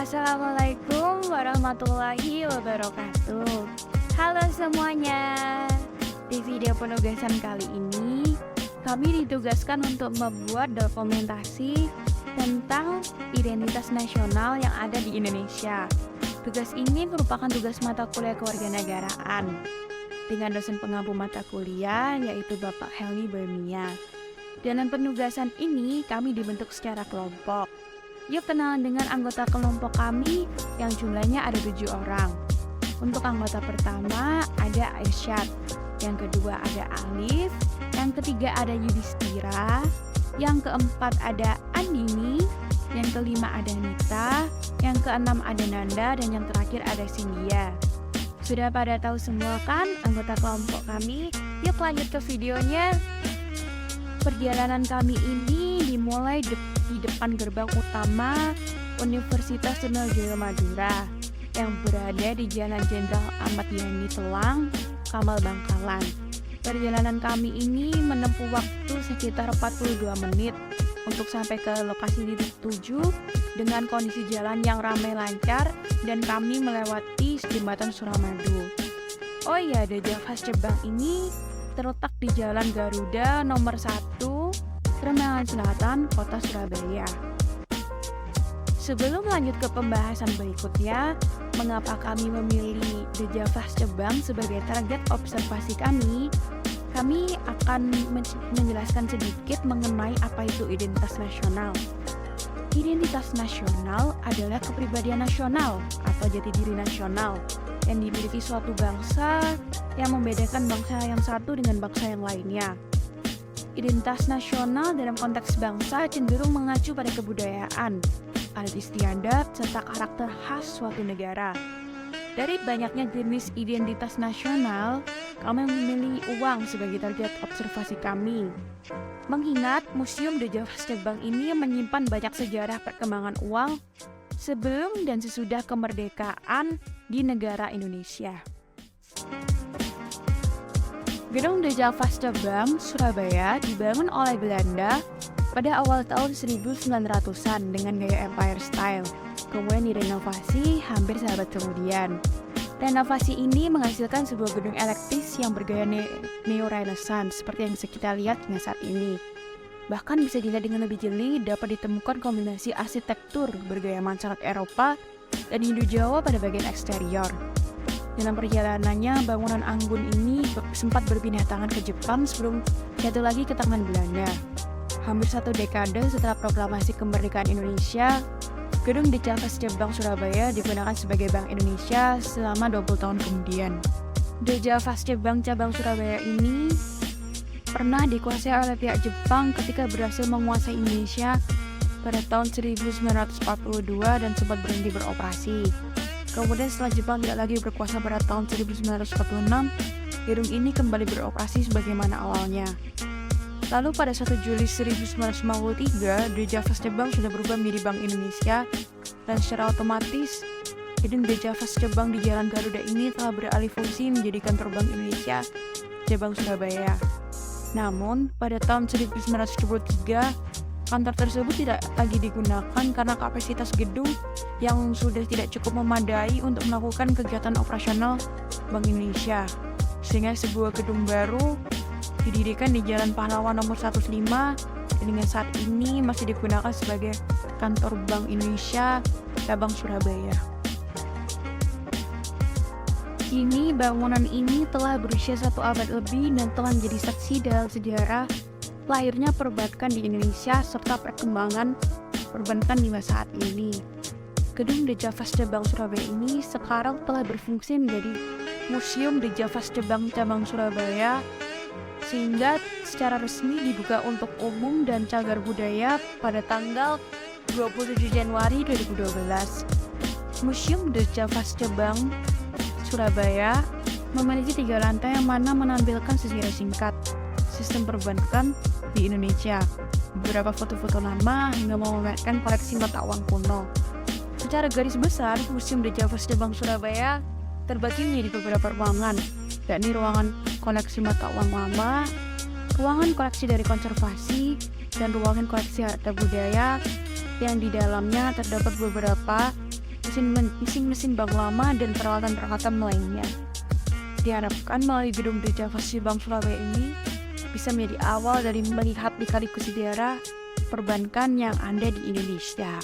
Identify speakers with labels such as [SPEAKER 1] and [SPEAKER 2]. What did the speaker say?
[SPEAKER 1] Assalamualaikum warahmatullahi wabarakatuh. Halo semuanya. Di video penugasan kali ini, kami ditugaskan untuk membuat dokumentasi tentang identitas nasional yang ada di Indonesia. Tugas ini merupakan tugas mata kuliah kewarganegaraan dengan dosen pengampu mata kuliah yaitu Bapak Helmi Bermia. Dalam penugasan ini, kami dibentuk secara kelompok. Yuk kenalan dengan anggota kelompok kami yang jumlahnya ada 7 orang. Untuk anggota pertama ada Aisyad, yang kedua ada Alif, yang ketiga ada Yudhistira, yang keempat ada Andini, yang kelima ada Nita, yang keenam ada Nanda, dan yang terakhir ada Cynthia. Sudah pada tahu semua kan anggota kelompok kami? Yuk lanjut ke videonya. Perjalanan kami ini dimulai di depan gerbang utama Universitas Trunojoyo Madura yang berada di Jalan Jenderal Ahmad Yani Telang, Kamal Bangkalan. Perjalanan kami ini menempuh waktu sekitar 42 menit untuk sampai ke lokasi titik tuju dengan kondisi jalan yang ramai lancar dan kami melewati jembatan Suramadu. Oh iya, The Javas Cebang ini terletak di Jalan Garuda nomor 1, Kembangan Selatan, Kota Surabaya. Sebelum lanjut ke pembahasan berikutnya, mengapa kami memilih The Javas Cebang sebagai target observasi kami akan menjelaskan sedikit mengenai apa itu identitas nasional. Identitas nasional adalah kepribadian nasional atau jati diri nasional yang dimiliki suatu bangsa yang membedakan bangsa yang satu dengan bangsa yang lainnya. Identitas nasional dalam konteks bangsa cenderung mengacu pada kebudayaan, adat istiadat, serta karakter khas suatu negara. Dari banyaknya jenis identitas nasional, kami memilih uang sebagai target observasi kami. Mengingat Museum The Javas Cebang ini menyimpan banyak sejarah perkembangan uang sebelum dan sesudah kemerdekaan di negara Indonesia. Gedung The Javas Cebang, Surabaya dibangun oleh Belanda pada awal tahun 1900-an dengan gaya Empire Style. Kemudian direnovasi hampir seabad kemudian. Renovasi ini menghasilkan sebuah gedung elektris yang bergaya neo-renaissance seperti yang bisa kita lihat hingga saat ini. Bahkan bisa dilihat dengan lebih jeli dapat ditemukan kombinasi arsitektur bergaya masyarakat Eropa dan Indo-Jawa pada bagian eksterior. Dalam perjalanannya, bangunan anggun ini sempat berpindah tangan ke Jepang sebelum jatuh lagi ke tangan Belanda. Hampir 1 dekade setelah proklamasi kemerdekaan Indonesia, gedung The Javas Cebang Surabaya digunakan sebagai Bank Indonesia selama 20 tahun kemudian. The Javas Cebang cabang Surabaya ini pernah dikuasai oleh pihak Jepang ketika berhasil menguasai Indonesia pada tahun 1942 dan sempat berhenti beroperasi. Kemudian setelah Jepang tidak lagi berkuasa pada tahun 1946, gedung ini kembali beroperasi sebagaimana awalnya. Lalu pada 1 Juli 1953, The Javas Cebang sudah berubah menjadi Bank Indonesia dan secara otomatis gedung The Javas Cebang di Jalan Garuda ini telah beralih fungsi menjadi kantor Bank Indonesia cabang Surabaya. Namun, pada tahun 1973, kantor tersebut tidak lagi digunakan karena kapasitas gedung yang sudah tidak cukup memadai untuk melakukan kegiatan operasional Bank Indonesia. Sehingga sebuah gedung baru didirikan di Jalan Pahlawan nomor 105 dan hingga saat ini masih digunakan sebagai kantor Bank Indonesia cabang Surabaya. Kini bangunan ini telah berusia 1 abad lebih dan telah menjadi saksi dalam sejarah lahirnya perbankan di Indonesia serta perkembangan perbankan di masa saat ini. Gedung The Javas Cebang Surabaya ini sekarang telah berfungsi menjadi Museum The Javas Cebang cabang Surabaya sehingga secara resmi dibuka untuk umum dan cagar budaya pada tanggal 27 Januari 2012. Museum The Javas Cebang Surabaya memiliki 3 lantai yang mana menampilkan sejarah singkat sistem perbankan di Indonesia, beberapa foto-foto lama hingga memamerkan koleksi mata uang kuno. Secara garis besar, Museum The Javas Cebang Surabaya terbagi menjadi beberapa ruangan, yakni ruangan koleksi mata uang lama, ruangan koleksi dari konservasi, dan ruangan koleksi harta budaya yang di dalamnya terdapat beberapa mesin bank lama dan peralatan-peralatan lainnya. Diharapkan melalui gedung Gereja Fasi Bank Surabaya ini bisa menjadi awal dari melihat lika-liku sejarah perbankan yang ada di Indonesia.